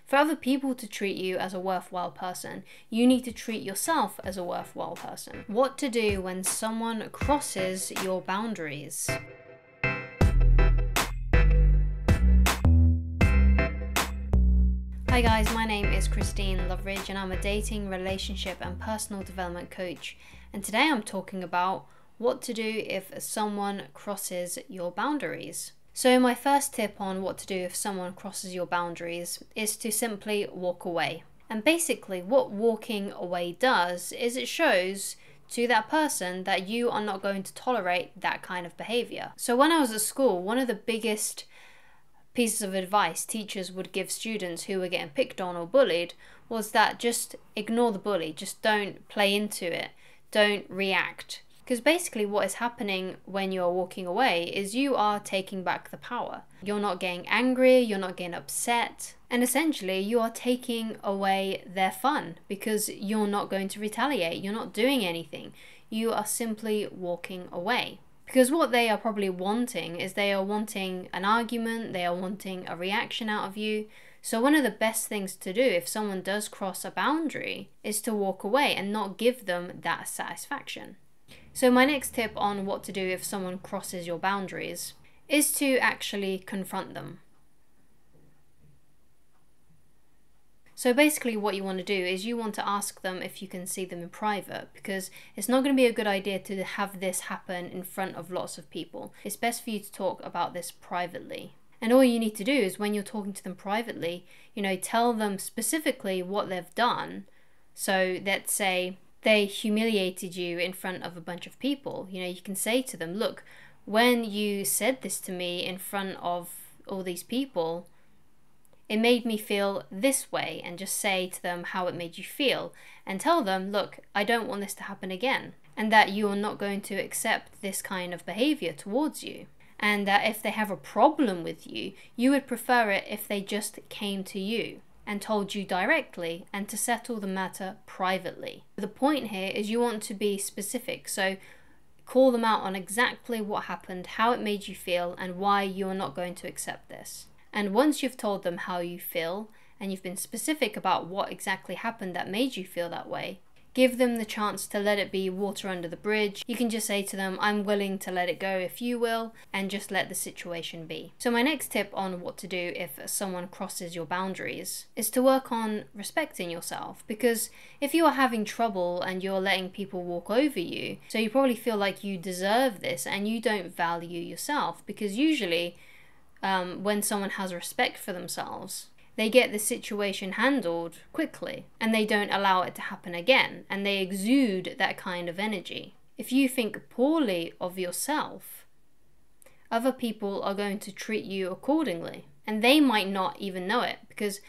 For other people to treat you as a worthwhile person, you need to treat yourself as a worthwhile person. What to do when someone crosses your boundaries. Hi guys, my name is Christine Loveridge and I'm a dating, relationship and personal development coach. And today I'm talking about what to do if someone crosses your boundaries. So my first tip on what to do if someone crosses your boundaries is to simply walk away. And basically what walking away does is it shows to that person that you are not going to tolerate that kind of behavior. So when I was at school, one of the biggest pieces of advice teachers would give students who were getting picked on or bullied was that just ignore the bully, just don't play into it, don't react. Because basically what is happening when you're walking away is you are taking back the power. You're not getting angry, you're not getting upset, and essentially you are taking away their fun because you're not going to retaliate, you're not doing anything. You are simply walking away. Because what they are probably wanting is they are wanting an argument, they are wanting a reaction out of you. So one of the best things to do if someone does cross a boundary is to walk away and not give them that satisfaction. So my next tip on what to do if someone crosses your boundaries is to actually confront them. So basically what you want to do is you want to ask them if you can see them in private, because it's not going to be a good idea to have this happen in front of lots of people. It's best for you to talk about this privately. And all you need to do is when you're talking to them privately, tell them specifically what they've done. So let's say they humiliated you in front of a bunch of people. You can say to them, look, when you said this to me in front of all these people, it made me feel this way, and just say to them how it made you feel and tell them, look, I don't want this to happen again, and that you are not going to accept this kind of behavior towards you, and that if they have a problem with you, you would prefer it if they just came to you and told you directly and to settle the matter privately. The point here is you want to be specific, so call them out on exactly what happened, how it made you feel, and why you are not going to accept this. And once you've told them how you feel and you've been specific about what exactly happened that made you feel that way, give them the chance to let it be water under the bridge. You can just say to them, I'm willing to let it go if you will, and just let the situation be. So my next tip on what to do if someone crosses your boundaries is to work on respecting yourself. Because if you are having trouble and you're letting people walk over you, so you probably feel like you deserve this and you don't value yourself, because usually when someone has respect for themselves, they get the situation handled quickly and they don't allow it to happen again, and they exude that kind of energy. If you think poorly of yourself, other people are going to treat you accordingly, and they might not even know it. Because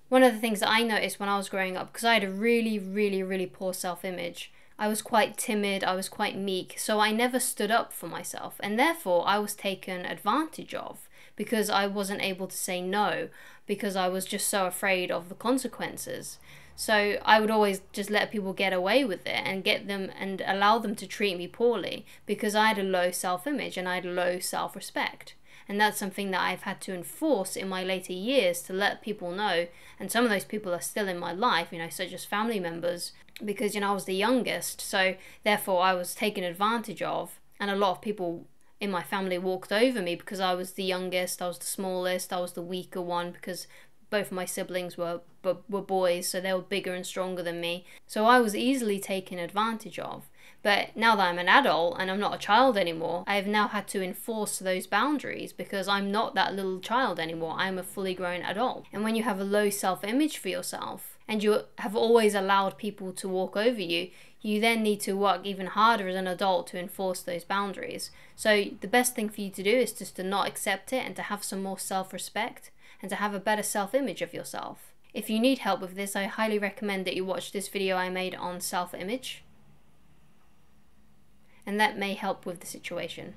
one of the things that I noticed when I was growing up, because I had a really poor self-image, I was quite timid, I was quite meek, so I never stood up for myself, and therefore I was taken advantage of because I wasn't able to say no, because I was just so afraid of the consequences. So I would always just let people get away with it and get them and allow them to treat me poorly, because I had a low self-image and I had low self-respect. And that's something that I've had to enforce in my later years to let people know. And some of those people are still in my life, such as family members, because, I was the youngest. So therefore I was taken advantage of. And a lot of people in my family walked over me because I was the youngest, I was the smallest, I was the weaker one, because both of my siblings were boys, so they were bigger and stronger than me. So I was easily taken advantage of. But now that I'm an adult and I'm not a child anymore, I have now had to enforce those boundaries, because I'm not that little child anymore. I'm a fully grown adult. And when you have a low self-image for yourself and you have always allowed people to walk over you, you then need to work even harder as an adult to enforce those boundaries. So the best thing for you to do is just to not accept it and to have some more self-respect and to have a better self-image of yourself. If you need help with this, I highly recommend that you watch this video I made on self-image, and that may help with the situation.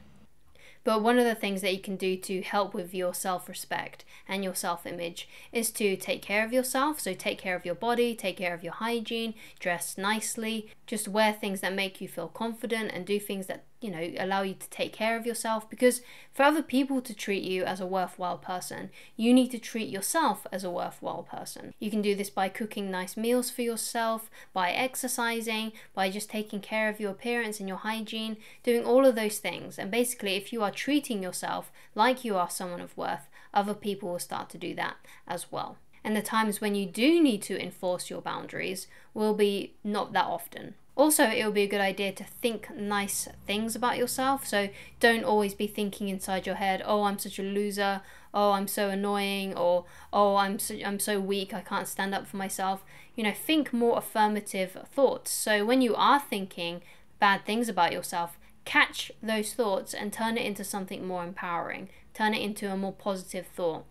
But one of the things that you can do to help with your self-respect and your self-image is to take care of yourself. So take care of your body, take care of your hygiene, dress nicely, just wear things that make you feel confident and do things that, allow you to take care of yourself, because for other people to treat you as a worthwhile person, you need to treat yourself as a worthwhile person. You can do this by cooking nice meals for yourself, by exercising, by just taking care of your appearance and your hygiene, doing all of those things. And basically, if you are treating yourself like you are someone of worth, other people will start to do that as well. And the times when you do need to enforce your boundaries will be not that often. Also, it will be a good idea to think nice things about yourself. So don't always be thinking inside your head, oh, I'm such a loser, oh, I'm so annoying, or oh, I'm so weak, I can't stand up for myself. Think more affirmative thoughts. So when you are thinking bad things about yourself, catch those thoughts and turn it into something more empowering. Turn it into a more positive thought.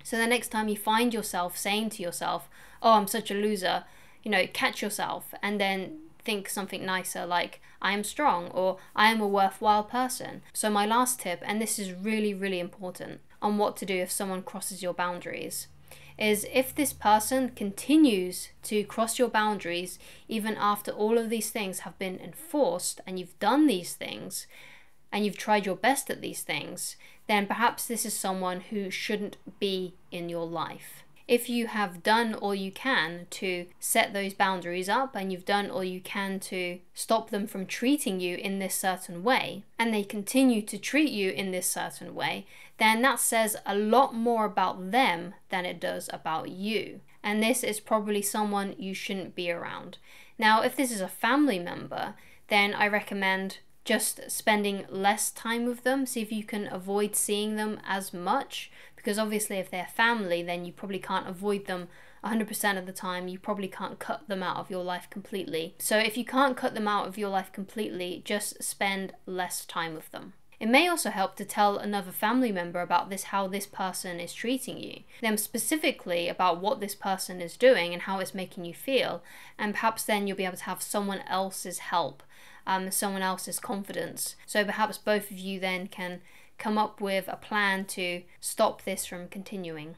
So the next time you find yourself saying to yourself, oh, I'm such a loser, catch yourself and then think something nicer, like I am strong, or I am a worthwhile person. So my last tip, and this is really, really important on what to do if someone crosses your boundaries, is if this person continues to cross your boundaries even after all of these things have been enforced and you've done these things and you've tried your best at these things, then perhaps this is someone who shouldn't be in your life. If you have done all you can to set those boundaries up and you've done all you can to stop them from treating you in this certain way, and they continue to treat you in this certain way, then that says a lot more about them than it does about you. And this is probably someone you shouldn't be around. Now, if this is a family member, then I recommend just spending less time with them. See if you can avoid seeing them as much, because obviously if they're family, then you probably can't avoid them 100% of the time. You probably can't cut them out of your life completely. So if you can't cut them out of your life completely, just spend less time with them. It may also help to tell another family member about how this person is treating you, them specifically about what this person is doing and how it's making you feel, and perhaps then you'll be able to have someone else's help, someone else's confidence. So perhaps both of you then can come up with a plan to stop this from continuing.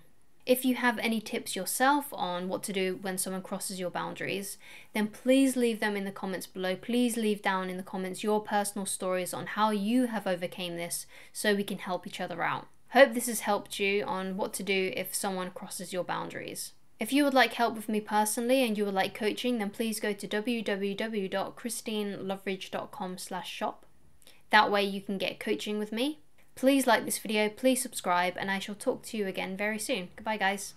If you have any tips yourself on what to do when someone crosses your boundaries, then please leave them in the comments below. Please leave down in the comments your personal stories on how you have overcame this so we can help each other out. Hope this has helped you on what to do if someone crosses your boundaries. If you would like help with me personally and you would like coaching, then please go to www.christineloveridge.com/shop. That way you can get coaching with me. Please like this video, please subscribe, and I shall talk to you again very soon. Goodbye, guys.